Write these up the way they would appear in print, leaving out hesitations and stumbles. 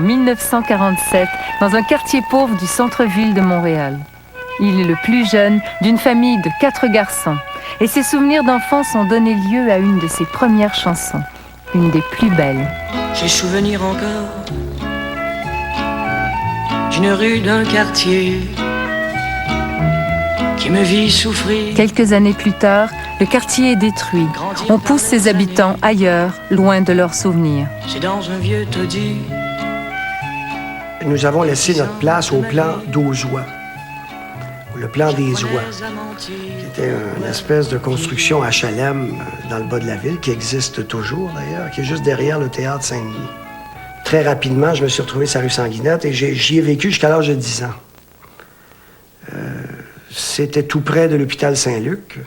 1947 dans un quartier pauvre du centre-ville de Montréal. Il est le plus jeune d'une famille de 4 garçons et ses souvenirs d'enfance ont donné lieu à une de ses premières chansons, une des plus belles. J'ai souvenir encore d'une rue d'un quartier qui me vit souffrir. Quelques années plus tard, le quartier est détruit. On pousse ses habitants ailleurs, loin de leurs souvenirs. C'est dans un vieux taudis. Nous avons laissé notre place au plan d'Auzois, le plan des Oies, qui était une espèce de construction HLM dans le bas de la ville, qui existe toujours d'ailleurs, qui est juste derrière le théâtre Saint-Denis. Très rapidement, je me suis retrouvé sur la rue Sanguinette et j'y ai vécu jusqu'à l'âge de 10 ans. C'était tout près de l'hôpital Saint-Luc.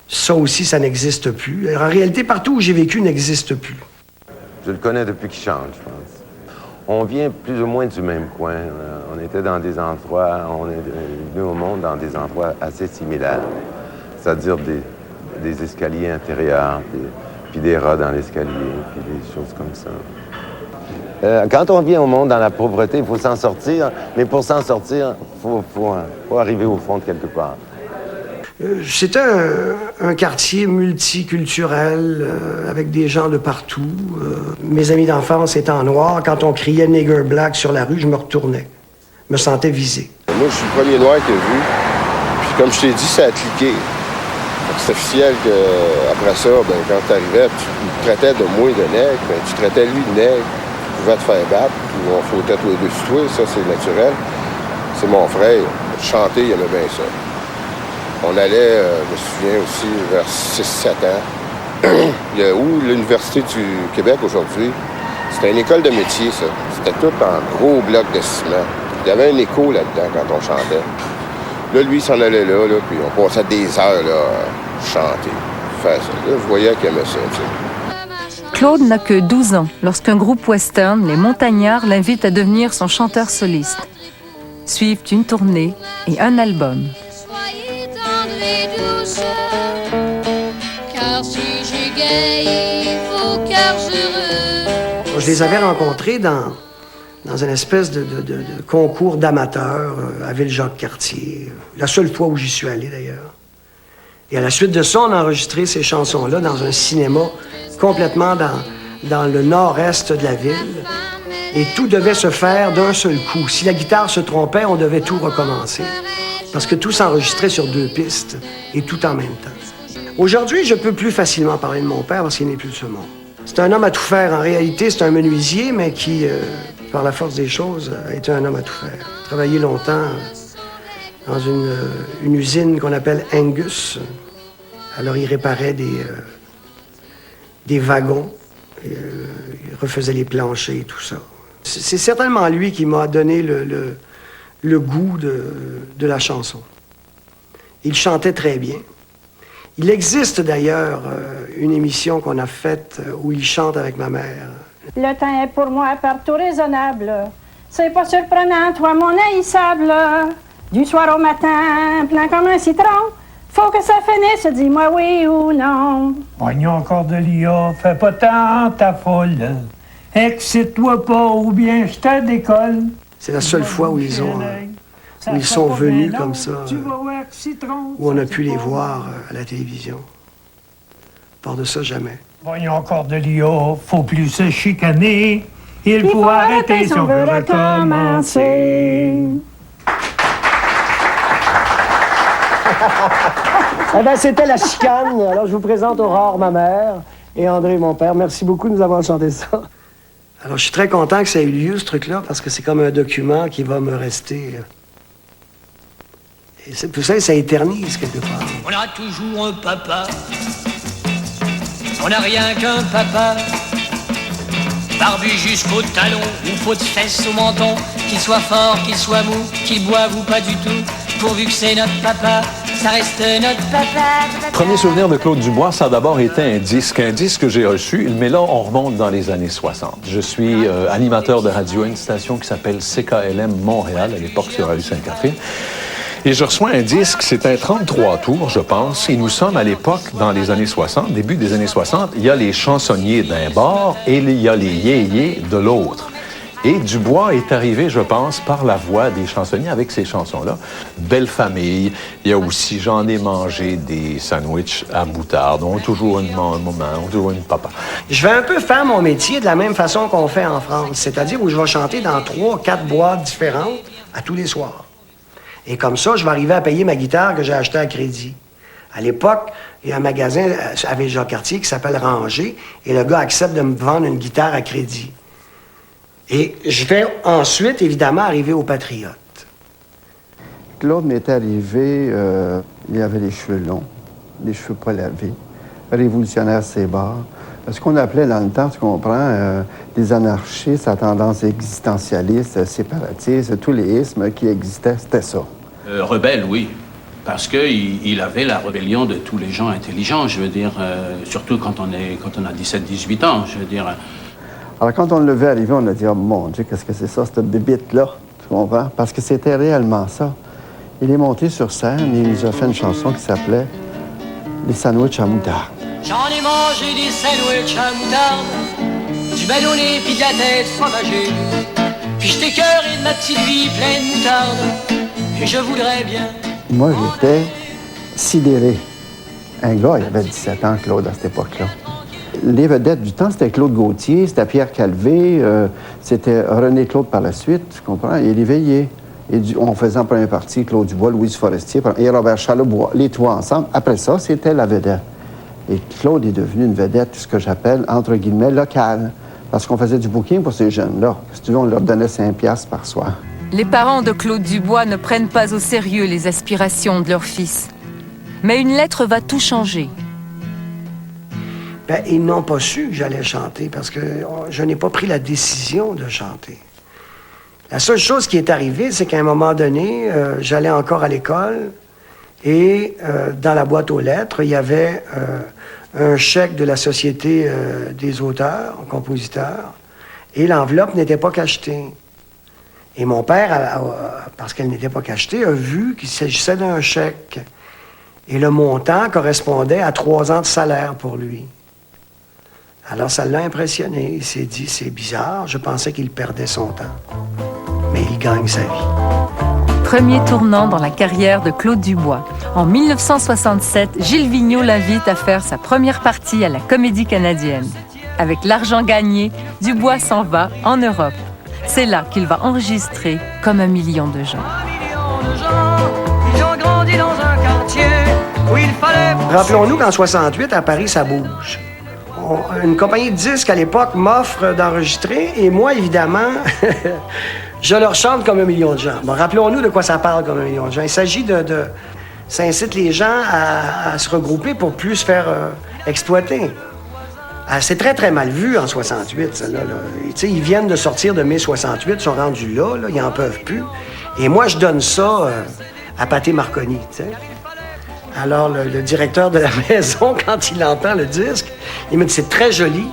Ça aussi, ça n'existe plus. En réalité, partout où j'ai vécu n'existe plus. Je le connais depuis qu'il chante, je pense. On vient plus ou moins du même coin. On était dans des endroits, on est venu au monde dans des endroits assez similaires. C'est-à-dire des escaliers intérieurs, puis des rats dans l'escalier, puis des choses comme ça. Quand on vient au monde dans la pauvreté, il faut s'en sortir, mais pour s'en sortir, il faut arriver au fond de quelque part. C'était un quartier multiculturel, avec des gens de partout. Mes amis d'enfance étaient en noir. Quand on criait « nigger black » sur la rue, je me retournais. Je me sentais visé. Moi, je suis le premier noir qu'il a vu. Puis comme je t'ai dit, ça a cliqué. C'est officiel qu'après ça, ben, quand tu arrivais, tu traitais de moi de nègre, ben, tu traitais lui de nègre. Tu pouvais te faire battre, puis on flottait tous les deux sur toi, ça c'est naturel. C'est mon frère. Chanter, il aimait bien ça. On allait, je me souviens aussi, vers 6-7 ans. Où l'Université du Québec aujourd'hui, c'était une école de métier, ça. C'était tout en gros blocs de ciment. Il y avait un écho là-dedans quand on chantait. Là, lui, il s'en allait là, puis on passait des heures là, à chanter, faire ça. Là, je voyais qu'il aimait ça, tu sais. Claude n'a que 12 ans lorsqu'un groupe western, les Montagnards, l'invite à devenir son chanteur soliste. Suivent une tournée et un album. Soyez tendre et douce, car si j'ai gagné vos cœurs heureux. Je les avais rencontrés dans une espèce de concours d'amateurs à Ville-Jacques-Cartier. La seule fois où j'y suis allé, d'ailleurs. Et à la suite de ça, on a enregistré ces chansons-là dans un cinéma complètement dans le nord-est de la ville. Et tout devait se faire d'un seul coup. Si la guitare se trompait, on devait tout recommencer. Parce que tout s'enregistrait sur 2 pistes et tout en même temps. Aujourd'hui, je peux plus facilement parler de mon père parce qu'il n'est plus de ce monde. C'est un homme à tout faire. En réalité, c'est un menuisier, mais qui, par la force des choses, a été un homme à tout faire. Il a travaillé longtemps dans une usine qu'on appelle Angus. Alors, il réparait des wagons, il refaisait les planchers et tout ça. C'est certainement lui qui m'a donné le goût de la chanson. Il chantait très bien. Il existe d'ailleurs une émission qu'on a faite où il chante avec ma mère. Le temps est pour moi partout raisonnable. C'est pas surprenant, toi, mon haïssable. Du soir au matin, plein comme un citron. Faut que ça finisse, dis-moi oui ou non. Oignon encore de l'IA, fais pas tant ta folle. Excite-toi pas ou bien je te décolle. C'est la seule fois où ils sont venus comme ça, où on a pu les voir à la télévision. Par de ça, jamais. Voyons encore de l'IA, faut plus se chicaner. Il faut arrêter si on veut recommencer. Eh bien, c'était la chicane. Alors, je vous présente Aurore, ma mère, et André, mon père. Merci beaucoup de nous avoir chanté ça. Alors, je suis très content que ça ait eu lieu, ce truc-là, parce que c'est comme un document qui va me rester. Et tout ça, ça éternise quelque part. On a toujours un papa. On n'a rien qu'un papa. Barbu jusqu'au talon, ou peau de fesses au menton. Qu'il soit fort, qu'il soit mou, qu'il boive ou pas du tout. Pourvu que c'est notre papa, ça reste notre papa. Premier souvenir de Claude Dubois, ça a d'abord été un disque que j'ai reçu, mais là, on remonte dans les années 60. Je suis animateur de radio à une station qui s'appelle CKLM Montréal, à l'époque sur la rue Sainte-Catherine. Et je reçois un disque, c'est un 33 tours, je pense, et nous sommes à l'époque, dans les années 60, début des années 60, il y a les chansonniers d'un bord et il y a les yéyés de l'autre. Et Dubois est arrivé, je pense, par la voix des chansonniers avec ces chansons-là. Belle famille. Il y a aussi J'en ai mangé des sandwichs à moutarde. On a toujours une maman, on a toujours une papa. Je vais un peu faire mon métier de la même façon qu'on fait en France, c'est-à-dire où je vais chanter dans 3-4 boîtes différentes à tous les soirs. Et comme ça, je vais arriver à payer ma guitare que j'ai achetée à crédit. À l'époque, il y a un magasin à Ville-Jacques-Cartier qui s'appelle Ranger, et le gars accepte de me vendre une guitare à crédit. Et je vais ensuite, évidemment, arriver au Patriote. Claude m'est arrivé, il avait les cheveux longs, les cheveux pas lavés, révolutionnaire ses bords. Ce qu'on appelait dans le temps, tu comprends, des anarchistes à tendance existentialiste, séparatiste, tous les ismes qui existaient, c'était ça. Rebelle, oui. Parce qu'il avait la rébellion de tous les gens intelligents, je veux dire, surtout quand on a 17-18 ans, je veux dire. Alors, quand on le levait arriver, on a dit « Oh mon Dieu, qu'est-ce que c'est ça, cette bébite-là? » Tu comprends? Parce que c'était réellement ça. Il est monté sur scène et il nous a fait une chanson qui s'appelait « Les sandwichs à moutarde ». J'en ai mangé des sandwichs à moutarde, du ballonné pis de la tête fromagée. Puis je t'écœurais de ma petite vie pleine de moutarde, et je voudrais bien... Moi, j'étais sidéré. Un gars, il avait 17 ans, Claude, à cette époque-là. Les vedettes du temps, c'était Claude Gauthier, c'était Pierre Calvé, c'était René-Claude par la suite, tu comprends? Et les veillées. Et on faisait en première partie Claude Dubois, Louise Forestier et Robert Charlebois, les trois ensemble. Après ça, c'était la vedette. Et Claude est devenu une vedette, ce que j'appelle, entre guillemets, locale. Parce qu'on faisait du booking pour ces jeunes-là. Si tu veux, on leur donnait 5 piastres par soir. Les parents de Claude Dubois ne prennent pas au sérieux les aspirations de leur fils. Mais une lettre va tout changer. Ben, ils n'ont pas su que j'allais chanter parce que je n'ai pas pris la décision de chanter. La seule chose qui est arrivée, c'est qu'à un moment donné, j'allais encore à l'école et dans la boîte aux lettres, il y avait un chèque de la Société des auteurs, compositeurs, et l'enveloppe n'était pas cachetée. Et mon père, parce qu'elle n'était pas cachetée, a vu qu'il s'agissait d'un chèque. Et le montant correspondait à 3 ans de salaire pour lui. Alors ça l'a impressionné. Il s'est dit, c'est bizarre, je pensais qu'il perdait son temps. Mais il gagne sa vie. Premier tournant dans la carrière de Claude Dubois. En 1967, Gilles Vigneault l'invite à faire sa première partie à la Comédie Canadienne. Avec l'argent gagné, Dubois s'en va en Europe. C'est là qu'il va enregistrer comme 1 million de gens. Ils ont grandi dans un quartier où il fallait... Rappelons-nous qu'en 68, à Paris, ça bouge. Une compagnie de disques, à l'époque, m'offre d'enregistrer, et moi, évidemment, je leur chante comme 1 million de gens. Bon, rappelons-nous de quoi ça parle comme 1 million de gens. Il s'agit ça incite les gens à se regrouper pour plus se faire exploiter. C'est très, très mal vu en 68, ça, là. Ils viennent de sortir de mai 68, ils sont rendus là, ils n'en peuvent plus. Et moi, je donne ça à Pathé Marconi, tu sais. Alors, le directeur de la maison, quand il entend le disque, il me dit « C'est très joli,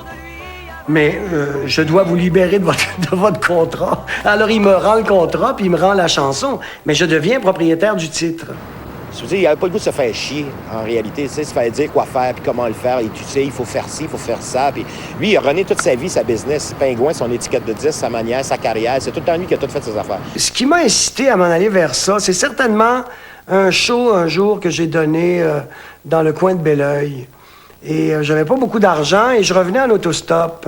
mais je dois vous libérer de votre contrat. » Alors, il me rend le contrat, puis il me rend la chanson, mais je deviens propriétaire du titre. Je veux dire, il n'avait pas le goût de se faire chier, en réalité. Tu sais, se faire dire quoi faire, puis comment le faire. Et tu sais, il faut faire ci, il faut faire ça. Puis lui, il a rené toute sa vie, sa business, Pingouin, son étiquette de disque, sa manière, sa carrière. C'est tout le temps lui qui a tout fait ses affaires. Ce qui m'a incité à m'en aller vers ça, c'est certainement un show un jour que j'ai donné dans le coin de Belleuil. Et j'avais pas beaucoup d'argent et je revenais en autostop.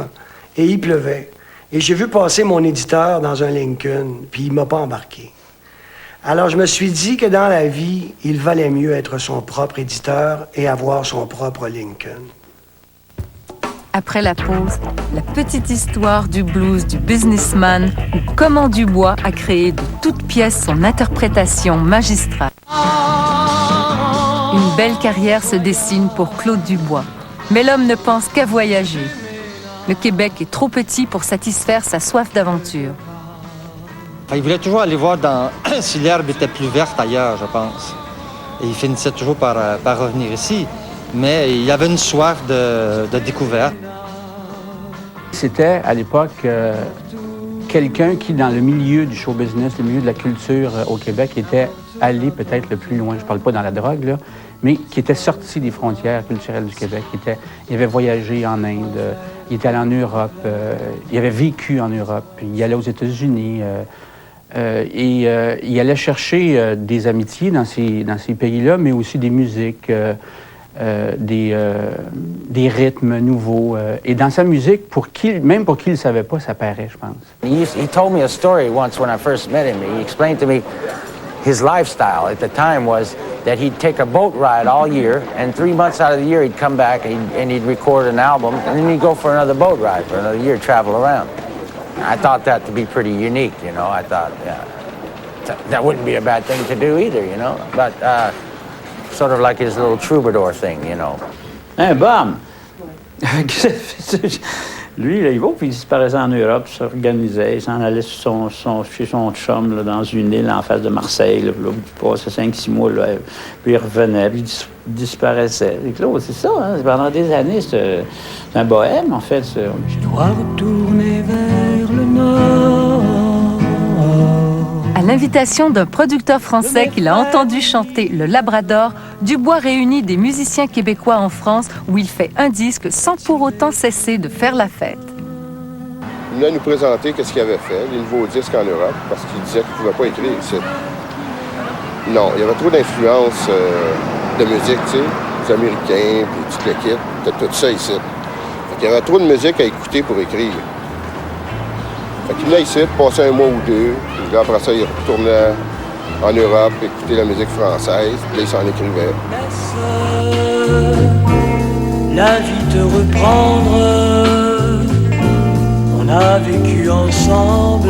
Et il pleuvait. Et j'ai vu passer mon éditeur dans un Lincoln, puis il m'a pas embarqué. Alors, je me suis dit que dans la vie, il valait mieux être son propre éditeur et avoir son propre Lincoln. Après la pause, la petite histoire du blues du businessman ou comment Dubois a créé de toutes pièces son interprétation magistrale. Une belle carrière se dessine pour Claude Dubois, mais l'homme ne pense qu'à voyager. Le Québec est trop petit pour satisfaire sa soif d'aventure. Il voulait toujours aller voir si l'herbe était plus verte ailleurs, je pense. Et il finissait toujours par revenir ici. Mais il y avait une soif de découverte. C'était, à l'époque, quelqu'un qui, dans le milieu du show business, le milieu de la culture au Québec, était allé peut-être le plus loin. Je ne parle pas dans la drogue, là, mais qui était sorti des frontières culturelles du Québec. Il avait voyagé en Inde, Il était allé en Europe, il avait vécu en Europe, il allait aux États-Unis. Il allait chercher des amitiés dans ces pays-là, mais aussi des musiques, des rythmes nouveaux. Et dans sa musique, même pour qui il ne savait pas, ça paraît, je pense. He told me a story once when I first met him. He explained to me his lifestyle at the time was that he'd take a boat ride all year, and 3 months out of the year he'd come back and he'd record an album, and then he'd go for another boat ride for another year, travel around. I thought that to be pretty unique, you know. I thought, yeah, that wouldn't be a bad thing to do either, you know. But sort of like his little troubadour thing, you know. Hein, bam! Lui, là, il va, puis il disparaissait en Europe, s'organisait, il s'en allait chez son chum là, dans une île en face de Marseille. Là, il passait 5-6 mois, là, puis il revenait, puis il disparaissait. Et Claude, c'est ça, hein, pendant des années, c'est un bohème, en fait. Je dois retourner vers le nord. À l'invitation d'un producteur français qu'il a entendu chanter le Labrador, Dubois réunit des musiciens québécois en France où il fait un disque sans pour autant cesser de faire la fête. Il venait nous présenter qu'est-ce qu'il avait fait, les nouveaux disques en Europe, parce qu'il disait qu'il ne pouvait pas écrire ici. Non, il y avait trop d'influence de musique, tu sais, les Américains, puis toute l'équipe, peut-être tout ça ici. Il y avait trop de musique à écouter pour écrire. Fait qu'il venait ici, passait un mois ou deux, puis là, après ça, il retournait en Europe, écouter la musique française, puis là, il s'en écrivait. La vie te reprendre, on a vécu ensemble.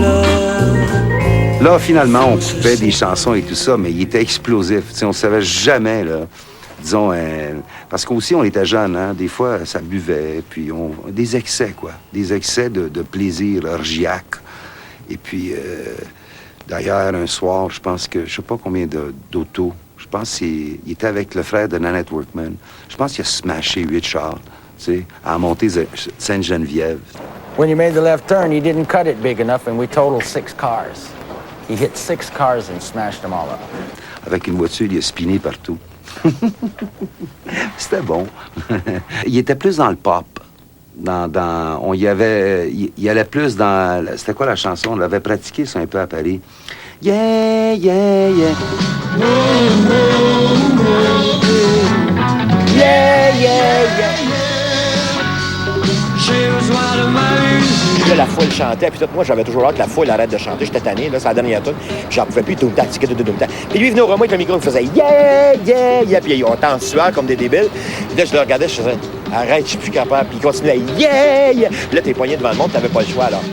Là, finalement, on coupait des chansons et tout ça, mais il était explosif. T'sais, on ne savait jamais, là, disons, parce qu'aussi, on était jeunes, hein, des fois, ça buvait, puis des excès, quoi. Des excès de plaisir orgiaque. Et puis, d'ailleurs, un soir, je pense que, je sais pas combien d'autos, je pense qu'il était avec le frère de Nanette Workman. Je pense qu'il a smashé 8 chars, tu sais, à monter Sainte-Geneviève. When you made the left turn, you didn't cut it big enough, and we totaled 6 cars. He hit 6 cars and smashed them all up. Avec une voiture, il a spiné partout. C'était bon. Il était plus dans le pop. Il allait plus dans... C'était quoi la chanson? On l'avait pratiqué ça un peu à Paris. Yeah, yeah, yeah. Yeah, yeah, yeah. J'ai besoin de ma musique. Là, la foule chantait, puis tout, moi, j'avais toujours hâte que la foule arrête de chanter. J'étais tanné, là, c'est la dernière tune. J'en pouvais plus, tout le temps. Puis lui, il venait au remoi avec le micro, il faisait yeah, yeah, yeah. Puis on était en sueur comme des débiles. Puis là, je le regardais, je faisais arrête, je suis plus capable. Puis il continuait yeah, yeah. Puis là, t'es poigné devant le monde, t'avais pas le choix, alors.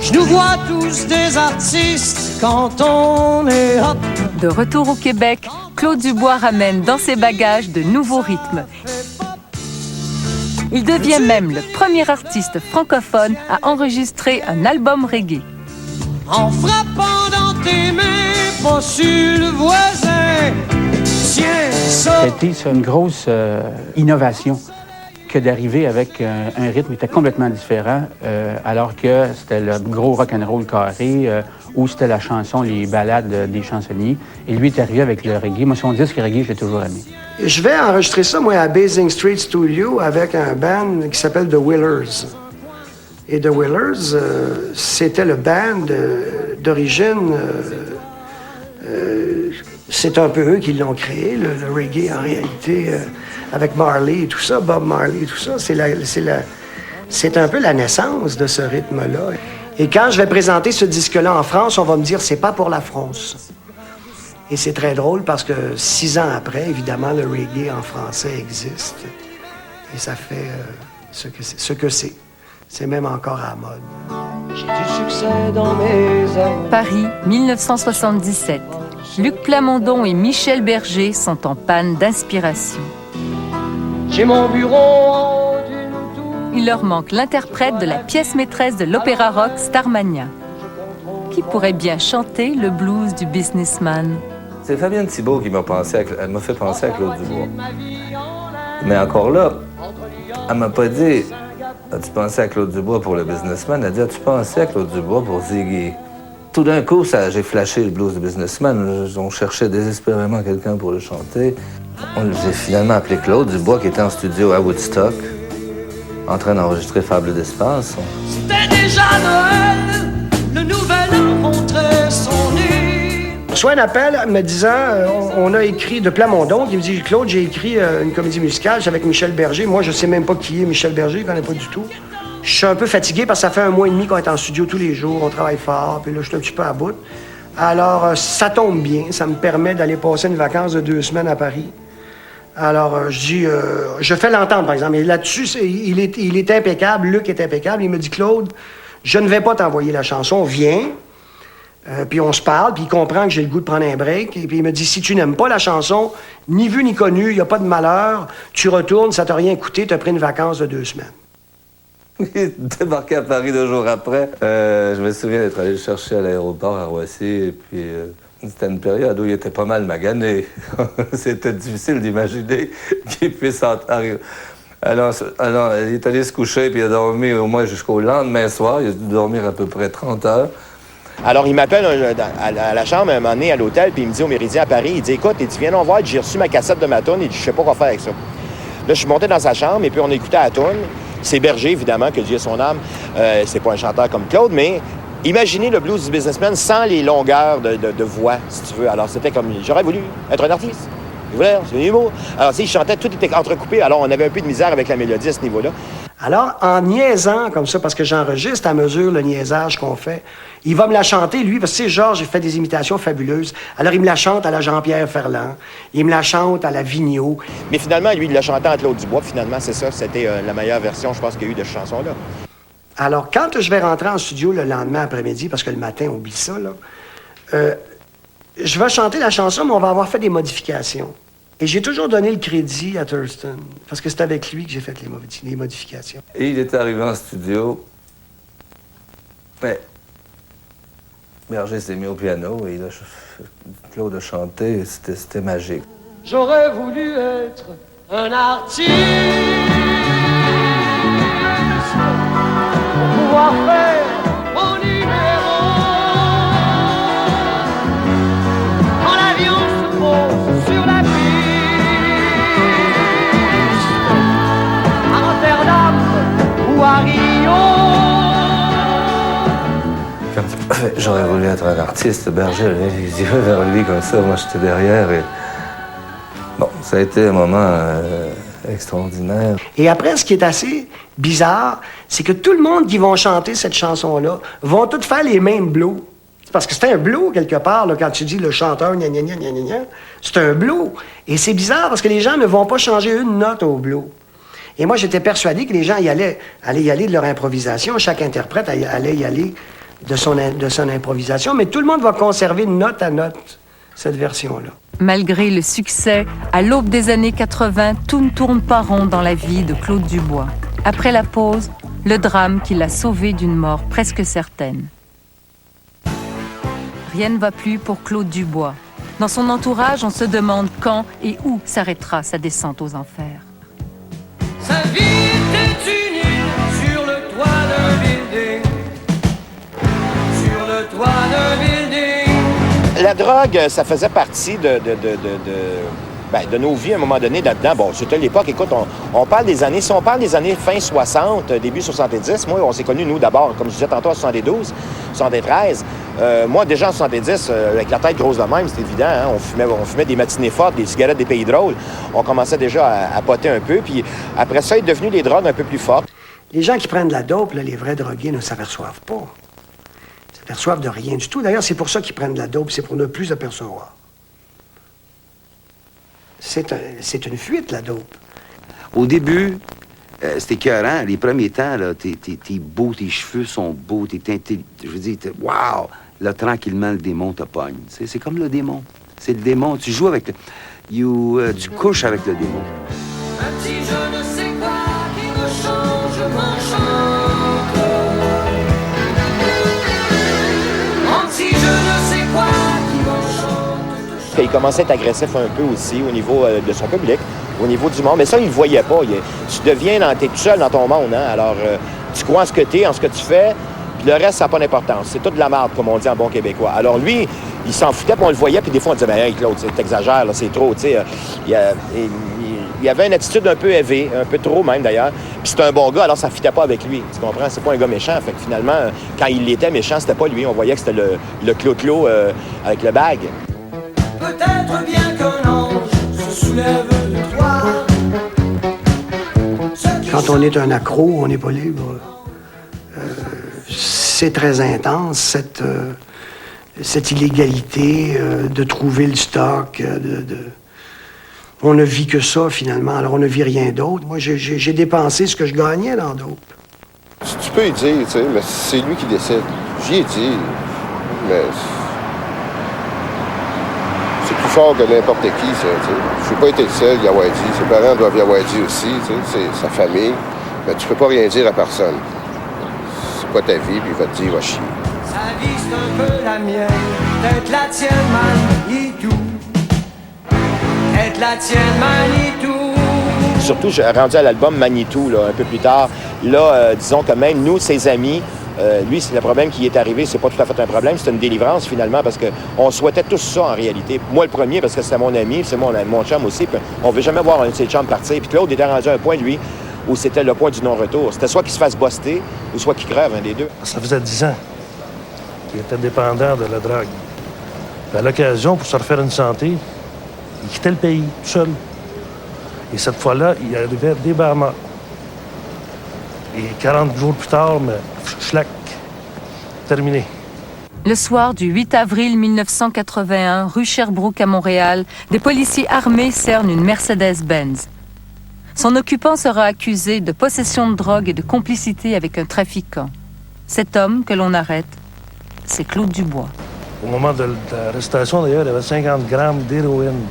Je nous vois tous des artistes quand on est hop. De retour au Québec, Claude Dubois ramène dans ses bagages de nouveaux rythmes. Il devient même le premier artiste francophone à enregistrer un album reggae. En frappant dans tes mains, pas sur le voisin. Tiens, ça. C'était une grosse innovation que d'arriver avec un rythme qui était complètement différent, alors que c'était le gros rock'n'roll carré, ou c'était la chanson, les ballades des chansonniers. Et lui est arrivé avec le reggae. Moi, si on dit que reggae, je l'ai toujours aimé. Je vais enregistrer ça, moi, à Basing Street Studio avec un band qui s'appelle The Willers. Et The Willers, c'était le band d'origine. C'est un peu eux qui l'ont créé, le reggae, en réalité, avec Marley et tout ça, Bob Marley et tout ça. C'est un peu la naissance de ce rythme-là. Et quand je vais présenter ce disque-là en France, on va me dire « c'est pas pour la France ». Et c'est très drôle parce que 6 ans après, évidemment, le reggae en français existe. Et ça fait ce que c'est. C'est même encore à la mode. J'ai du succès dans mes amours. Paris, 1977. Luc Plamondon et Michel Berger sont en panne d'inspiration. J'ai mon bureau. Il leur manque l'interprète de la pièce maîtresse de l'opéra rock Starmania. Qui pourrait bien chanter le blues du businessman? C'est Fabienne Thibault qui m'a fait penser à Claude Dubois. Mais encore là, elle m'a pas dit « As-tu pensé à Claude Dubois pour le businessman? » Elle a dit « As-tu pensé à Claude Dubois pour Ziggy? » Tout d'un coup, j'ai flashé le blues du businessman. On cherchait désespérément quelqu'un pour le chanter. J'ai finalement appelé Claude Dubois, qui était en studio à Woodstock, en train d'enregistrer Fable d'espace. C'était déjà Noël, le nouvel an montrait son nez. Je reçois un appel me disant on a écrit de Plamondon, qui me dit Claude, j'ai écrit une comédie musicale, c'est avec Michel Berger. Moi, je sais même pas qui est Michel Berger, je connais pas du tout. Je suis un peu fatigué parce que ça fait 1 mois et demi qu'on est en studio tous les jours, on travaille fort, puis là, je suis un petit peu à bout. Alors, ça tombe bien, ça me permet d'aller passer une vacance de 2 semaines à Paris. Alors, je dis, je fais l'entendre, par exemple. Et là-dessus, il est impeccable, Luc est impeccable. Il me dit, Claude, je ne vais pas t'envoyer la chanson, viens. Puis on se parle, puis il comprend que j'ai le goût de prendre un break. Et puis il me dit, si tu n'aimes pas la chanson, ni vu ni connu, il n'y a pas de malheur, tu retournes, ça t'a rien coûté, t'as pris une vacance de 2 semaines. Débarqué à Paris 2 jours après, je me souviens d'être allé le chercher à l'aéroport à Roissy, et puis c'était une période où il était pas mal magané. C'était difficile d'imaginer qu'il puisse arriver. Alors, il est allé se coucher, puis il a dormi au moins jusqu'au lendemain soir. Il a dû dormir à peu près 30 heures. Alors, il m'appelle à la chambre un moment donné à l'hôtel, puis il me dit au Méridien à Paris, il dit, écoute, il dit, viens donc voir, j'ai reçu ma cassette de ma toune, il dit, je sais pas quoi faire avec ça. Là, je suis monté dans sa chambre, et puis on écoutait la toune. C'est Berger, évidemment, que Dieu ait son âme. C'est pas un chanteur comme Claude, mais imaginez le blues du businessman sans les longueurs de voix, si tu veux. Alors, c'était comme, j'aurais voulu être un artiste. C'est un humour. Alors, tu sais, il chantait, tout était entrecoupé. Alors, on avait un peu de misère avec la mélodie à ce niveau-là. Alors, en niaisant comme ça, parce que j'enregistre à mesure le niaisage qu'on fait, il va me la chanter, lui, parce que, tu sais, Georges, il fait des imitations fabuleuses. Alors, il me la chante à la Jean-Pierre Ferland. Il me la chante à la Vigneault. Mais finalement, lui, il l'a chanté à Claude Dubois. Finalement, c'est ça. C'était la meilleure version, je pense, qu'il y a eu de cette chanson-là. Alors, quand je vais rentrer en studio le lendemain après-midi, parce que le matin, oublie ça, là, je vais chanter la chanson, mais on va avoir fait des modifications. Et j'ai toujours donné le crédit à Thurston, parce que c'est avec lui que j'ai fait les modifications. Et il est arrivé en studio. Mais Berger s'est mis au piano et Claude a chanté, c'était magique. J'aurais voulu être un artiste pour pouvoir faire mon numéro. Quand l'avion se pose sur la piste, à Rotterdam ou à Rio. J'aurais voulu être un artiste. Berger, il irait vers lui comme ça. Moi, j'étais derrière. Et... Bon, ça a été un moment extraordinaire. Et après, ce qui est assez bizarre, c'est que tout le monde qui va chanter cette chanson-là vont tous faire les mêmes blows. Parce que c'est un blow, quelque part, là, quand tu dis le chanteur, gna gna gna gna gna, c'est un blow. Et c'est bizarre parce que les gens ne vont pas changer une note au blow. Et moi, j'étais persuadé que les gens allaient y aller de leur improvisation. Chaque interprète allait y aller de son improvisation. Mais tout le monde va conserver note à note cette version-là. Malgré le succès, à l'aube des années 80, tout ne tourne pas rond dans la vie de Claude Dubois. Après la pause, le drame qui l'a sauvé d'une mort presque certaine. Rien ne va plus pour Claude Dubois. Dans son entourage, on se demande quand et où s'arrêtera sa descente aux enfers. Sa vie était une île sur le toit d'un building. Sur le toit d'un building. La drogue, ça faisait partie de nos vies à un moment donné là-dedans. Bon, c'était l'époque, écoute, on parle des années, si on parle des années fin 60, début 70, moi, on s'est connus, nous, d'abord, comme je disais tantôt, en 72, 73. Moi, déjà en 70, avec la tête grosse de même, c'est évident, hein, on fumait des matinées fortes, des cigarettes des pays drôles. On commençait déjà à poter un peu, puis après ça, est devenu les drogues un peu plus fortes. Les gens qui prennent de la dope, là, les vrais drogués, ne s'aperçoivent pas. Ils s'aperçoivent de rien du tout. D'ailleurs, c'est pour ça qu'ils prennent de la dope, c'est pour ne plus apercevoir. C'est une fuite, la dope. Au début, c'était écœurant. Les premiers temps, là, t'es beau, tes cheveux sont beaux, je veux dire, wow! Là, tranquillement, le démon te pogne. C'est comme le démon. C'est le démon. Tu joues avec tu couches avec le démon. Un petit je ne sais quoi qui me change, m'enchante. Un petit je ne sais quoi qui m'enchante. Il commençait à être agressif un peu aussi au niveau de son public, au niveau du monde. Mais ça, il ne le voyait pas. Tu deviens, t'es tout seul dans ton monde. Hein? Alors, tu crois en ce que t'es, en ce que tu fais. Puis Le reste, ça n'a pas d'importance. C'est toute de la merde, comme on dit en bon québécois. Alors lui, il s'en foutait, puis on le voyait, puis des fois, on disait, ben hey, Claude, t'exagères, c'est trop, tu sais. Il avait une attitude un peu élevée, un peu trop même, d'ailleurs. Puis c'est un bon gars, alors ça ne fitait pas avec lui. Tu comprends? C'est pas un gars méchant. Fait que finalement, quand il était méchant, c'était pas lui. On voyait que c'était le Clo-Clo avec le bag. Peut-être bien qu'un ange se soulève de toi. Quand on est un accro, on n'est pas libre. C'est très intense, cette illégalité de trouver le stock. On ne vit que ça, finalement. Alors, on ne vit rien d'autre. Moi, j'ai dépensé ce que je gagnais dans dope. Tu peux y dire, tu sais, mais c'est lui qui décide. J'y ai dit, mais c'est plus fort que n'importe qui, ça, tu sais. Je n'ai pas été le seul y avoir dit. Ses parents doivent y avoir dit aussi, tu sais, c'est sa famille. Mais tu peux pas rien dire à personne. C'est pas ta vie, puis il va te dire, va chier. Sa vie, c'est un peu la mienne, peut-être la tienne, Manitou. Peut-être la tienne, Manitou. Surtout, j'ai rendu à l'album Manitou, là, un peu plus tard. Là, disons que même nous, ses amis, lui, c'est le problème qui est arrivé, c'est pas tout à fait un problème, c'est une délivrance, finalement, parce qu'on souhaitait tous ça, en réalité. Moi, le premier, parce que c'était mon ami, c'est mon chum aussi, puis on ne veut jamais voir un de ses chums partir. Puis Claude était rendu à un point, lui, où c'était le point du non-retour. C'était soit qu'il se fasse buster, ou soit qu'il crève, un des deux. Ça faisait 10 ans qu'il était dépendant de la drogue. Puis à l'occasion, pour se refaire une santé, il quittait le pays, tout seul. Et cette fois-là, il arrivait des Bahamas. Et 40 jours plus tard, mais schlack, terminé. Le soir du 8 avril 1981, rue Sherbrooke à Montréal, des policiers armés cernent une Mercedes-Benz. Son occupant sera accusé de possession de drogue et de complicité avec un trafiquant. Cet homme que l'on arrête, c'est Claude Dubois. Au moment de l'arrestation, d'ailleurs, il y avait 50 grammes d'héroïne.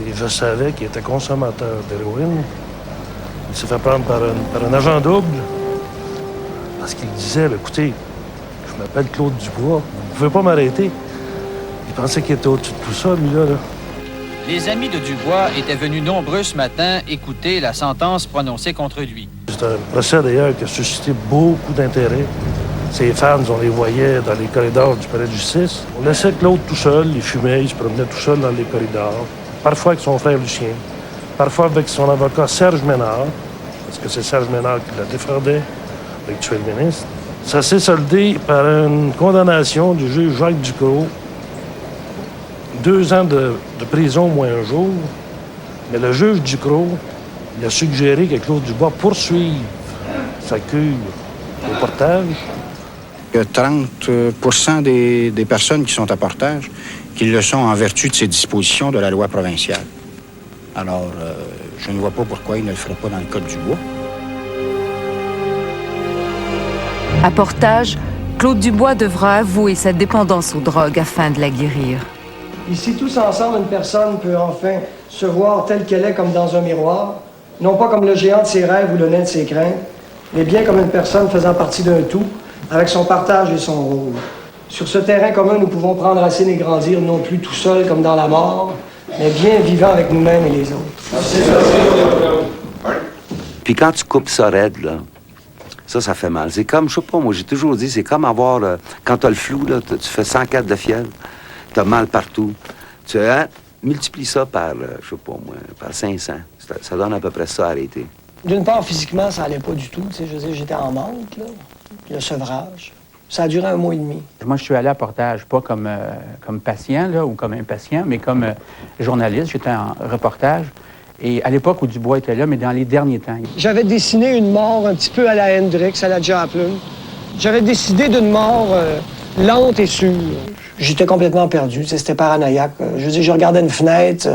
Et je savais qu'il était consommateur d'héroïne. Il s'est fait prendre par un agent double parce qu'il disait, écoutez, je m'appelle Claude Dubois, vous ne pouvez pas m'arrêter. Il pensait qu'il était au-dessus de tout ça, lui, là. Les amis de Dubois étaient venus nombreux ce matin écouter la sentence prononcée contre lui. C'est un procès, d'ailleurs, qui a suscité beaucoup d'intérêt. Ses fans, on les voyait dans les corridors du palais de justice. On laissait Claude tout seul, il fumait, il se promenait tout seul dans les corridors. Parfois avec son frère Lucien, parfois avec son avocat Serge Ménard, parce que c'est Serge Ménard qui la défendait, l'actuel ministre. Ça s'est soldé par une condamnation du juge Jacques Ducrot. 2 ans de prison moins un jour. Mais le juge Ducrot, il a suggéré que Claude Dubois poursuive sa cure au portage. Il y a 30 des personnes qui sont à portage qui le sont en vertu de ces dispositions de la loi provinciale. Alors, je ne vois pas pourquoi il ne le ferait pas dans le cas de Dubois. À portage, Claude Dubois devra avouer sa dépendance aux drogues afin de la guérir. Ici, tous ensemble, une personne peut enfin se voir telle qu'elle est comme dans un miroir, non pas comme le géant de ses rêves ou le nain de ses craintes, mais bien comme une personne faisant partie d'un tout, avec son partage et son rôle. Sur ce terrain commun, nous pouvons prendre racine et grandir, non plus tout seul comme dans la mort, mais bien vivant avec nous-mêmes et les autres. Puis quand tu coupes ça raide, là, ça fait mal. C'est comme, je sais pas, moi, j'ai toujours dit, c'est comme avoir, quand t'as le flou, là, tu fais 104 de fièvre, t'as mal partout. Tu multiplies ça par, je sais pas, moi, par 500. Ça donne à peu près ça à arrêter. D'une part, physiquement, ça allait pas du tout. Tu sais, je veux dire, j'étais en manque, là. Le sevrage. Ça a duré 1 mois et demi. Moi, je suis allé à portage, pas comme patient là, ou comme impatient, mais comme journaliste. J'étais en reportage. Et à l'époque où Dubois était là, mais dans les derniers temps. J'avais dessiné une mort un petit peu à la Hendrix, à la Joplin. J'avais décidé d'une mort lente et sûre. J'étais complètement perdu. C'était paranoïaque. Je veux dire, je regardais une fenêtre,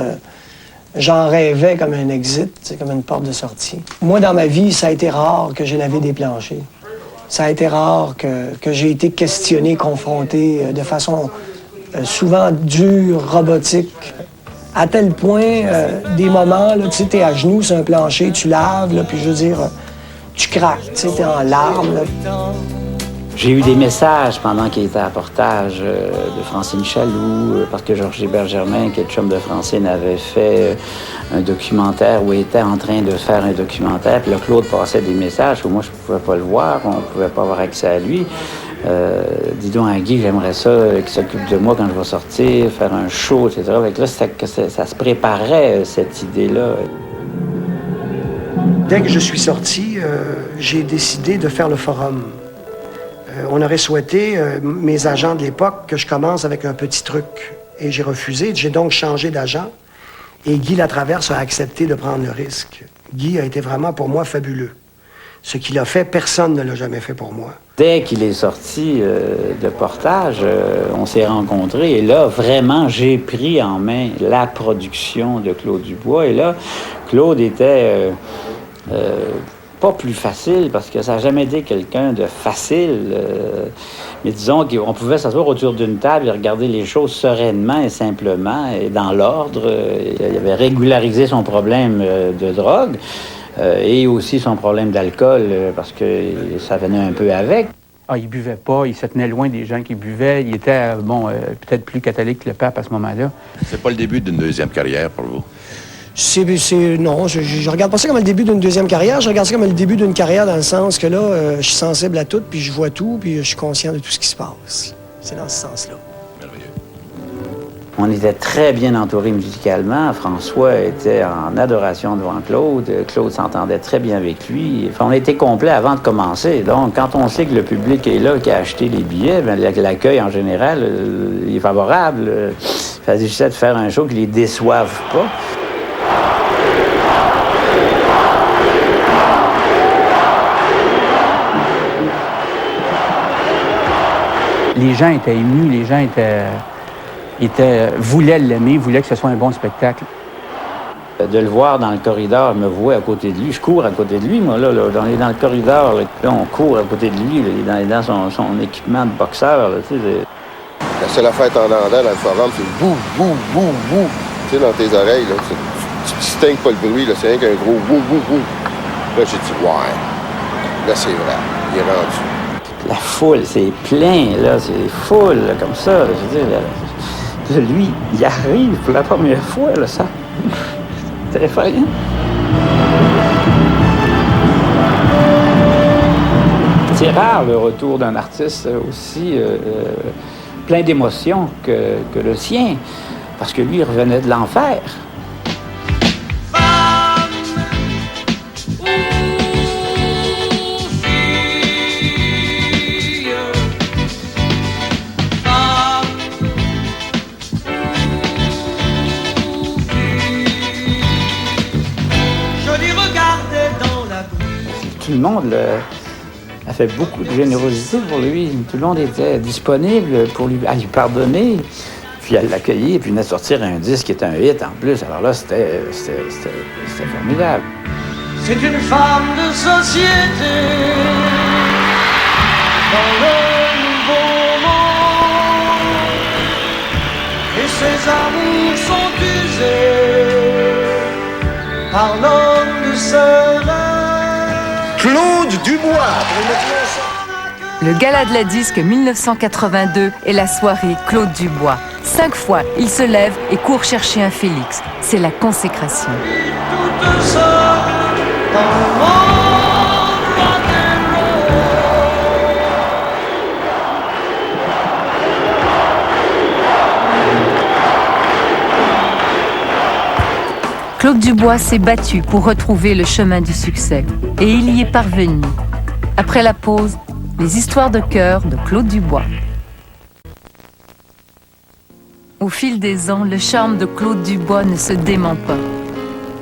j'en rêvais comme un exit, comme une porte de sortie. Moi, dans ma vie, ça a été rare que j'ai lavé des planchers. Ça a été rare que j'ai été questionné, confronté de façon souvent dure, robotique. À tel point, des moments, là, tu sais, t'es à genoux sur un plancher, tu laves, là, puis je veux dire, tu craques, tu sais, t'es en larmes. Là. J'ai eu des messages pendant qu'il était à Portage de Francine Chaloux, parce que Georges Hébert-Germain, qui est le chum de Francine, avait fait un documentaire ou était en train de faire un documentaire. Puis là, Claude passait des messages où moi, je ne pouvais pas le voir, on ne pouvait pas avoir accès à lui. Dis donc à Guy, j'aimerais ça qu'il s'occupe de moi quand je vais sortir, faire un show, etc. Fait que là, ça se préparait, cette idée-là. Dès que je suis sorti, j'ai décidé de faire le forum. On aurait souhaité, mes agents de l'époque, que je commence avec un petit truc. Et j'ai refusé. J'ai donc changé d'agent. Et Guy Latraverse a accepté de prendre le risque. Guy a été vraiment, pour moi, fabuleux. Ce qu'il a fait, personne ne l'a jamais fait pour moi. Dès qu'il est sorti de Portage, on s'est rencontrés. Et là, vraiment, j'ai pris en main la production de Claude Dubois. Et là, Claude était... pas plus facile, parce que ça n'a jamais été quelqu'un de facile. Mais disons qu'on pouvait s'asseoir autour d'une table et regarder les choses sereinement et simplement et dans l'ordre. Il avait régularisé son problème de drogue et aussi son problème d'alcool, parce que ça venait un peu avec. Ah, il buvait pas, il se tenait loin des gens qui buvaient. Il était, peut-être plus catholique que le pape à ce moment-là. C'est pas le début d'une deuxième carrière pour vous? Non, je regarde pas ça comme le début d'une deuxième carrière, je regarde ça comme le début d'une carrière dans le sens que là, je suis sensible à tout, puis je vois tout, puis je suis conscient de tout ce qui se passe. C'est dans ce sens-là. On était très bien entourés musicalement. François était en adoration devant Claude. Claude s'entendait très bien avec lui. Enfin, on était complet avant de commencer. Donc, quand on sait que le public est là, qui a acheté les billets, bien, l'accueil en général il est favorable. Il s'agissait de faire un show qui les déçoive pas. Les gens étaient émus, les gens voulaient l'aimer, voulaient que ce soit un bon spectacle. De le voir dans le corridor, me voir à côté de lui, je cours à côté de lui, moi, là on est dans le corridor, là, on court à côté de lui, là, il est dans son équipement de boxeur, là, tu sais. La seule affaire tendance dans le forum, c'est le bou, bou, bou, bou. Tu sais, dans tes oreilles, là, tu distingues pas le bruit, là, c'est rien qu'un gros bou, bou, bou. Là, j'ai dit, ouais, là, c'est vrai, il est rendu. La foule, c'est plein, là, c'est foule, là, comme ça. Je veux dire, là, lui, il arrive pour la première fois, là, ça. C'est effrayant. C'est rare le retour d'un artiste aussi plein d'émotions que le sien, parce que lui, il revenait de l'enfer. Tout le monde a fait beaucoup de générosité pour lui. Tout le monde était disponible pour lui, à lui pardonner, puis à l'accueillir, puis venait de sortir un disque qui était un hit en plus. Alors là, c'était formidable. C'est une femme de société dans le nouveau monde, et ses amours sont usés par l'homme de ce rêve. Claude Dubois. Le gala de la disque 1982 est la soirée Claude Dubois. 5 fois, il se lève et court chercher un Félix. C'est la consécration. Toute seule dans le monde Claude Dubois s'est battu pour retrouver le chemin du succès. Et il y est parvenu. Après la pause, les histoires de cœur de Claude Dubois. Au fil des ans, le charme de Claude Dubois ne se dément pas.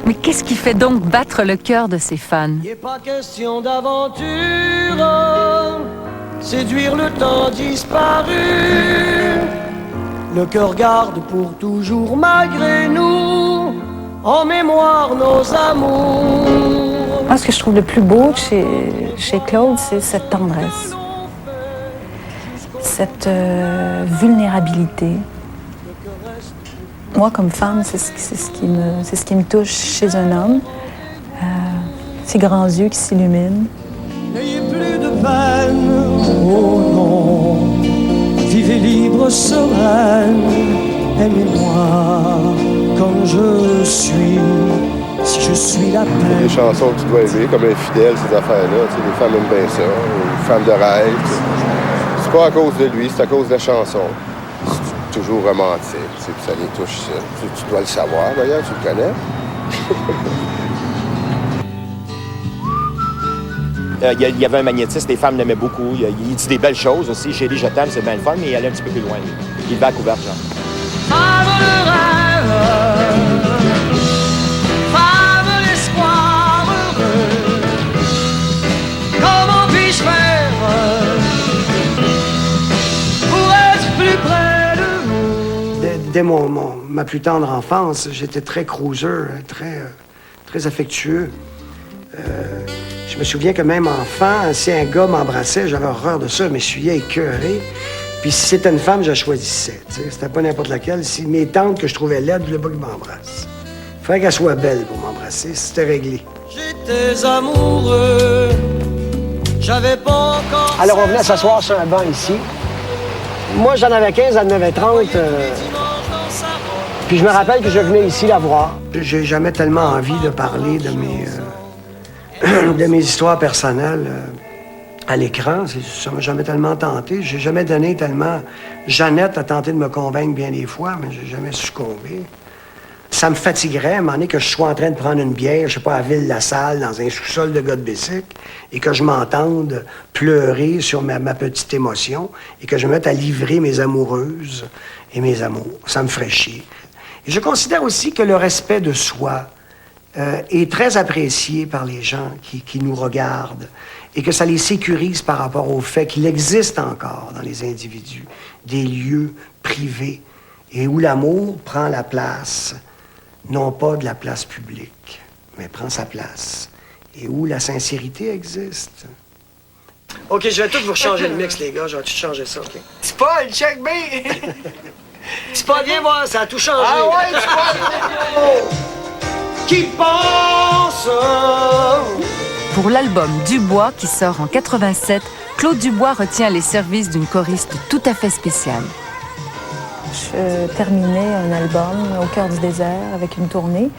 Mais qu'est-ce qui fait donc battre le cœur de ses fans? Il n'est pas question d'aventure, séduire le temps disparu. Le cœur garde pour toujours malgré nous, en mémoire nos amours. Moi, ce que je trouve le plus beau chez Claude, c'est cette tendresse, cette vulnérabilité. Moi, comme femme, c'est ce qui me touche chez un homme. Ses grands yeux qui s'illuminent. N'ayez plus de peine. Oh non, vivez libre, sereine, aimez-moi comme je suis. Si je suis la paix. Des chansons que tu dois aimer, comme Infidèle, ces affaires-là. Tu sais, les femmes aiment bien ça. Les femmes de rêve. C'est pas à cause de lui, c'est à cause de la chanson. C'est toujours romantique. Tu sais, ça les touche. Tu dois le savoir, d'ailleurs, tu le connais. Il y avait un magnétisme, les femmes l'aimaient beaucoup. Il dit des belles choses aussi. Chérie, je t'aime, c'est bien le fun, mais il allait un petit peu plus loin. Il va à couvert, genre. Femme de rêve, femme d'espoir heureux, comment puis-je faire pour être plus près de vous? Dès ma plus tendre enfance, j'étais très cruiser, très affectueux. Je me souviens que même enfant, si un gars m'embrassait, j'avais horreur de ça, je m'essuyais écœuré. Puis si c'était une femme, je la choisissais. C'était pas n'importe laquelle. Si mes tantes que je trouvais laides, je voulais pas qu'ils m'embrassent. Il fallait qu'elle soit belle pour m'embrasser, c'était réglé. J'étais amoureux, j'avais pas encore... Alors on venait s'asseoir sur un banc ici. Moi, j'en avais 15, elle en avait 30. Puis je me rappelle que je venais ici la voir. J'ai jamais tellement envie de parler de mes histoires personnelles à l'écran. Ça m'a jamais tellement tenté. J'ai jamais donné tellement... Jeannette a tenté de me convaincre bien des fois, mais j'ai jamais succombé. Ça me fatiguerait, à un moment donné, que je sois en train de prendre une bière, je sais pas, à Ville-la-Salle, dans un sous-sol de gars de Bessic, et que je m'entende pleurer sur ma petite émotion, et que je me mette à livrer mes amoureuses et mes amours. Ça me ferait chier. Et je considère aussi que le respect de soi est très apprécié par les gens qui nous regardent, et que ça les sécurise par rapport au fait qu'il existe encore dans les individus des lieux privés et où l'amour prend la place, non pas de la place publique, mais prend sa place, et où la sincérité existe. OK, je vais tout vous changer le mix, les gars. Je vais tout changer ça, OK? C'est pas le check B! C'est pas bien, moi, ça a tout changé. Ah ouais, c'est pas qui pense. Pour l'album Dubois, qui sort en 87, Claude Dubois retient les services d'une choriste tout à fait spéciale. Je terminais un album au cœur du désert avec une tournée.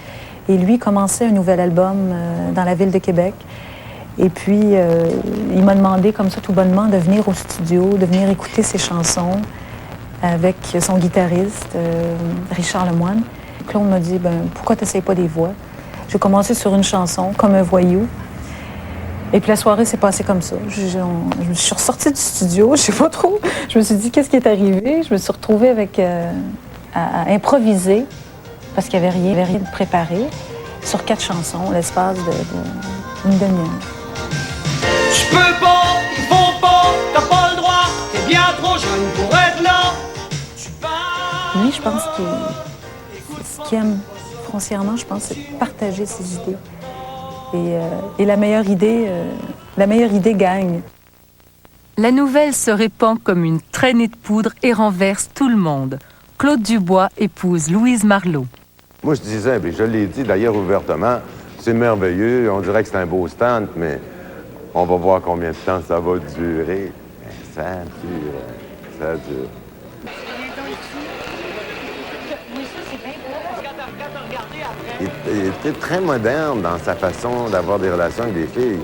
Et lui commençait un nouvel album dans la ville de Québec. Et puis, il m'a demandé comme ça tout bonnement de venir au studio, de venir écouter ses chansons avec son guitariste, Richard Lemoine. Claude m'a dit, pourquoi tu n'essayes pas des voix? J'ai commencé sur une chanson, Comme un voyou. Et puis la soirée s'est passée comme ça. Je me suis ressortie du studio, je sais pas trop. Je me suis dit, qu'est-ce qui est arrivé? Je me suis retrouvée avec, à improviser, parce qu'il n'y avait rien de préparé, sur 4 chansons, l'espace d'une demi-heure. Je peux pas, il faut pas, t'as pas le droit, t'es bien trop jeune pour être là. Lui, je pense que ce qu'il aime foncièrement, je pense, c'est de partager ses idées. Et la meilleure idée gagne. La nouvelle se répand comme une traînée de poudre et renverse tout le monde. Claude Dubois épouse Louise Marleau. Moi, je disais, puis je l'ai dit d'ailleurs ouvertement, c'est merveilleux, on dirait que c'est un beau stand, mais on va voir combien de temps ça va durer. Ça dure, ça dure. Il était très moderne dans sa façon d'avoir des relations avec des filles.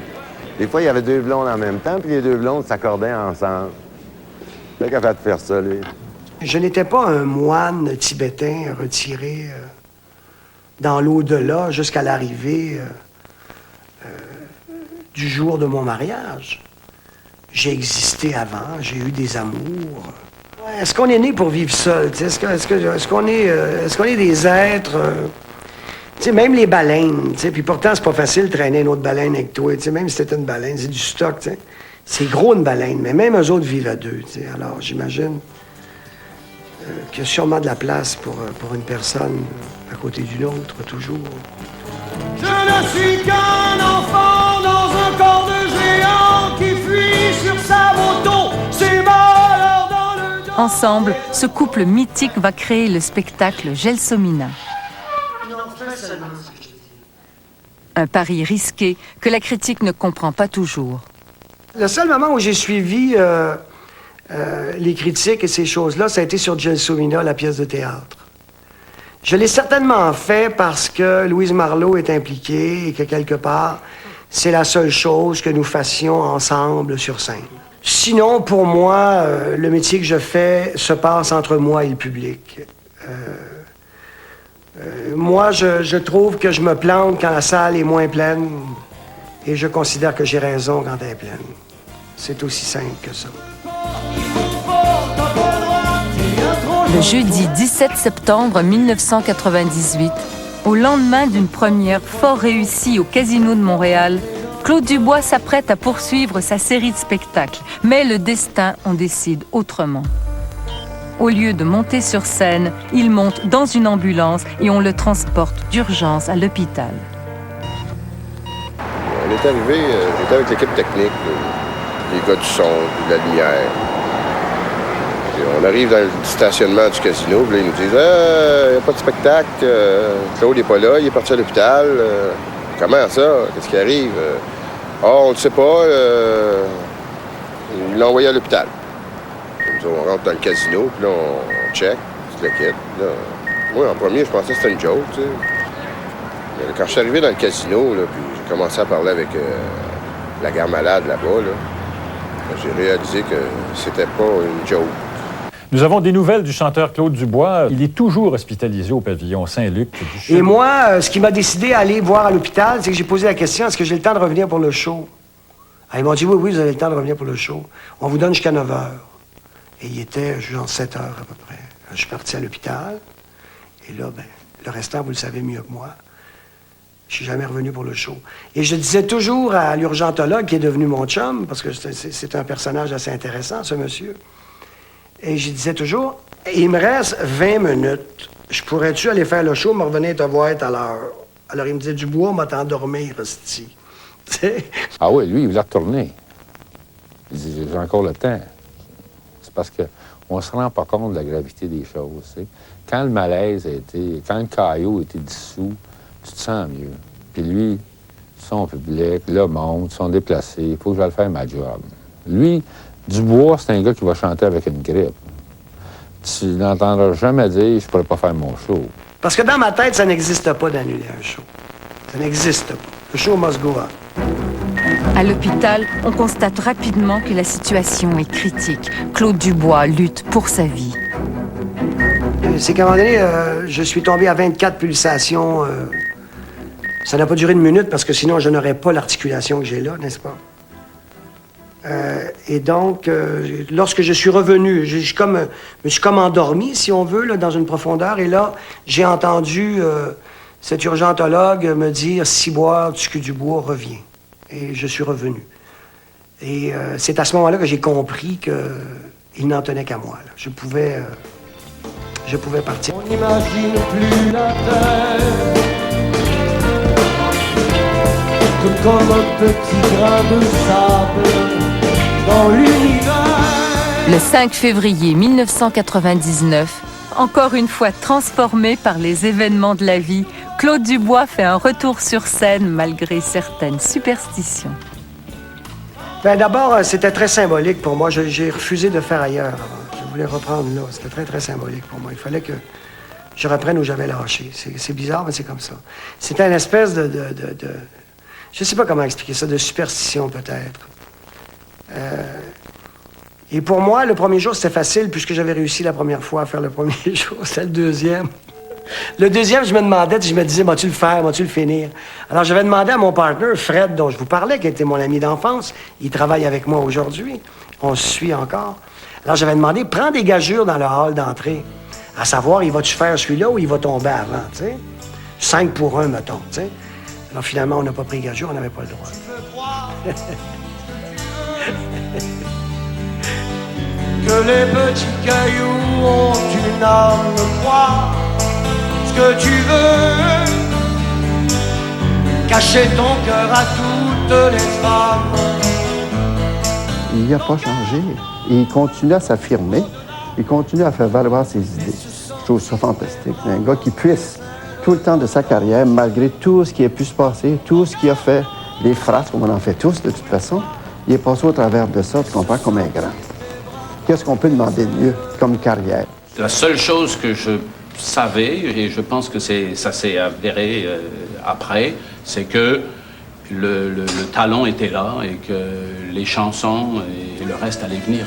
Des fois, il y avait 2 blondes en même temps, puis les 2 blondes s'accordaient ensemble. Il est capable de faire ça, lui. Je n'étais pas un moine tibétain retiré dans l'au-delà jusqu'à l'arrivée du jour de mon mariage. J'ai existé avant, j'ai eu des amours. Est-ce qu'on est né pour vivre seul? Est-ce qu'on est des êtres... même les baleines, puis pourtant, c'est pas facile de traîner une autre baleine avec toi. Même si c'était une baleine, c'est du stock. C'est gros une baleine, mais même eux autres vivent à 2. Alors, j'imagine qu'il y a sûrement de la place pour une personne à côté d'une autre, toujours. Je ne suis qu'un enfant dans un corps de géant qui fuit sur sa moto. C'est malheur dans le... Ensemble, ce couple mythique va créer le spectacle Gelsomina. Un pari risqué que la critique ne comprend pas toujours. Le seul moment où j'ai suivi les critiques et ces choses-là, ça a été sur Gelsomina, la pièce de théâtre. Je l'ai certainement fait parce que Louise Marleau est impliquée et que quelque part, c'est la seule chose que nous fassions ensemble sur scène. Sinon, pour moi, le métier que je fais se passe entre moi et le public. Moi, je trouve que je me plante quand la salle est moins pleine et je considère que j'ai raison quand elle est pleine. C'est aussi simple que ça. Le jeudi 17 septembre 1998, au lendemain d'une première fort réussie au Casino de Montréal, Claude Dubois s'apprête à poursuivre sa série de spectacles. Mais le destin en décide autrement. Au lieu de monter sur scène, il monte dans une ambulance et on le transporte d'urgence à l'hôpital. On est arrivé, j'étais avec l'équipe technique, les gars du son, de la lumière. Puis on arrive dans le stationnement du casino, puis là, ils nous disent « il n'y a pas de spectacle, Claude n'est pas là, il est parti à l'hôpital. Comment ça? Qu'est-ce qui arrive? On ne sait pas, il l'a envoyé à l'hôpital. » On rentre dans le casino, puis là, on check, c'est le kit. Moi, en premier, je pensais que c'était une joke, tu sais. Mais quand je suis arrivé dans le casino, là, puis j'ai commencé à parler avec la gare malade là-bas, là, j'ai réalisé que c'était pas une joke. Nous avons des nouvelles du chanteur Claude Dubois. Il est toujours hospitalisé au pavillon Saint-Luc. Et moi, ce qui m'a décidé à aller voir à l'hôpital, c'est que j'ai posé la question, est-ce que j'ai le temps de revenir pour le show? Alors, ils m'ont dit, oui, vous avez le temps de revenir pour le show. On vous donne jusqu'à 9 h. Et il était genre 7 h à peu près. Je suis parti à l'hôpital. Et là, ben, le restant, vous le savez mieux que moi. Je suis jamais revenu pour le show. Et je disais toujours à l'urgentologue, qui est devenu mon chum, parce que c'est un personnage assez intéressant, ce monsieur. Et je disais toujours, il me reste 20 minutes. Je pourrais-tu aller faire le show, me revenir te voir à l'heure? Alors il me disait, Dubois, m'a t'endormir, hostie. Ah oui, lui, il voulait retourner. Il dit, j'ai encore le temps. C'est parce qu'on ne se rend pas compte de la gravité des choses. T'sais. Quand le malaise a été, quand le caillot a été dissous, tu te sens mieux. Puis lui, son public, le monde, sont déplacés. Il faut que j'aille faire ma job. Lui, Dubois, c'est un gars qui va chanter avec une grippe. Tu n'entendras jamais dire « je ne pourrais pas faire mon show ». Parce que dans ma tête, ça n'existe pas d'annuler un show. Ça n'existe pas. Le show must go on. À l'hôpital, on constate rapidement que la situation est critique. Claude Dubois lutte pour sa vie. C'est qu'à un moment donné, je suis tombé à 24 pulsations. Ça n'a pas duré une minute parce que sinon, je n'aurais pas l'articulation que j'ai là, n'est-ce pas? Et donc, lorsque je suis revenu, je me suis comme endormi, si on veut, là, dans une profondeur. Et là, j'ai entendu cet urgentologue me dire « Ciboire, Dubois, reviens ». Et je suis revenu. Et c'est à ce moment-là que j'ai compris qu'il n'en tenait qu'à moi. Là. Je pouvais partir. On n'imagine plus la terre que comme un petit grain de sable dans l'univers. Le 5 février 1999, encore une fois transformé par les événements de la vie, Claude Dubois fait un retour sur scène malgré certaines superstitions. Bien, d'abord, c'était très symbolique pour moi. J'ai refusé de faire ailleurs. Je voulais reprendre là. C'était très, très symbolique pour moi. Il fallait que je reprenne où j'avais lâché. C'est bizarre, mais c'est comme ça. C'était une espèce de je ne sais pas comment expliquer ça, de superstition peut-être. Et pour moi, le premier jour, c'était facile puisque j'avais réussi la première fois à faire le premier jour. C'était le deuxième. Le deuxième, je me demandais, je me disais, vas-tu le faire, vas-tu le finir? Alors, j'avais demandé à mon partner, Fred, dont je vous parlais, qui était mon ami d'enfance. Il travaille avec moi aujourd'hui. On se suit encore. Alors, j'avais demandé, prends des gageures dans le hall d'entrée. À savoir, il va-tu faire celui-là ou il va tomber avant, tu sais? 5 pour 1, mettons, tu sais. Alors, finalement, on n'a pas pris gageure, on n'avait pas le droit. Que les petits cailloux ont une âme, crois ce que tu veux. Cacher ton cœur à toutes les femmes. Il n'a pas changé. Il continue à s'affirmer. Il continue à faire valoir ses idées. Je trouve ça fantastique. C'est un gars qui puisse, tout le temps de sa carrière, malgré tout ce qui a pu se passer, tout ce qu'il a fait, les phrases, comme on en fait tous de toute façon, Il est passé au travers de ça, tu comprends, comme un grand. Qu'est-ce qu'on peut demander de mieux comme carrière? La seule chose que je savais, et je pense que ça s'est avéré après, c'est que le talent était là et que les chansons et le reste allait venir.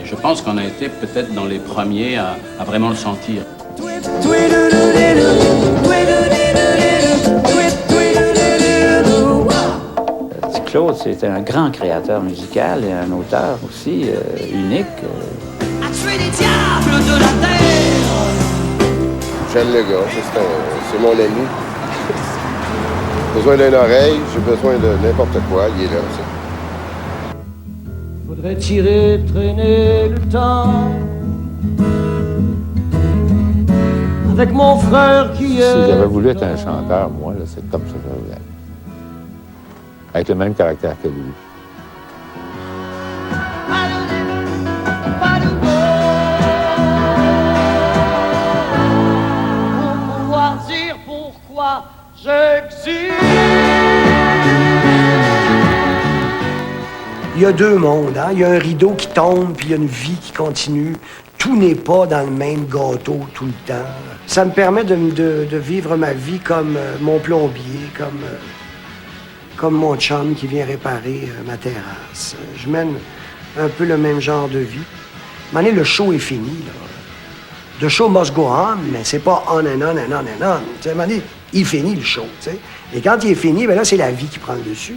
Je pense qu'on a été peut-être dans les premiers à vraiment le sentir. Claude, c'était un grand créateur musical et un auteur aussi unique. J'aime le gars, c'est mon ami. J'ai besoin d'une oreille, j'ai besoin de n'importe quoi, il est là aussi. Faudrait tirer, traîner le temps avec mon frère qui est... Si j'avais voulu être un chanteur, moi, là, c'est comme ça que je voulais être. Avec le même caractère que lui. Pour pouvoir dire pourquoi j'existe. Il y a deux mondes, hein? Il y a un rideau qui tombe, puis il y a une vie qui continue. Tout n'est pas dans le même gâteau tout le temps. Ça me permet de vivre ma vie comme mon plombier, comme mon chum qui vient réparer ma terrasse. Je mène un peu le même genre de vie. À un moment donné, le show est fini, là. The show must go on, mais c'est pas on and on and on and on. À un moment donné, il finit le show, tu sais. Et quand il est fini, bien là, c'est la vie qui prend le dessus.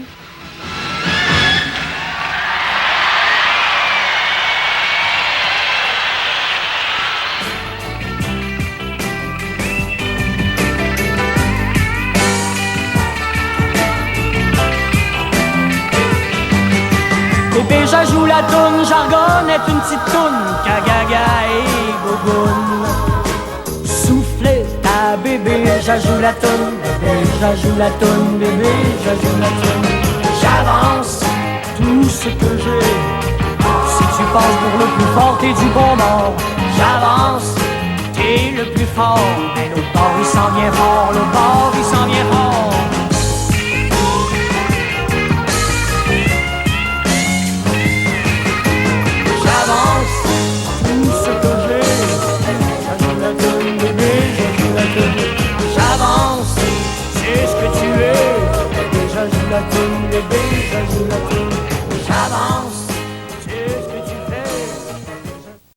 Bébé, j'ajoute la toune, jargonne est une petite toune, cagaga et gogoune. Soufflez ta bébé, j'ajoute la toune, bébé, j'ajoute la toune, bébé, j'ajoute la toune. J'avance tout ce que j'ai. Si tu penses pour le plus fort, t'es du bon bord. J'avance, t'es le plus fort. Mais l'autre bord, il s'en vient fort, l'autre bord, il s'en vient fort.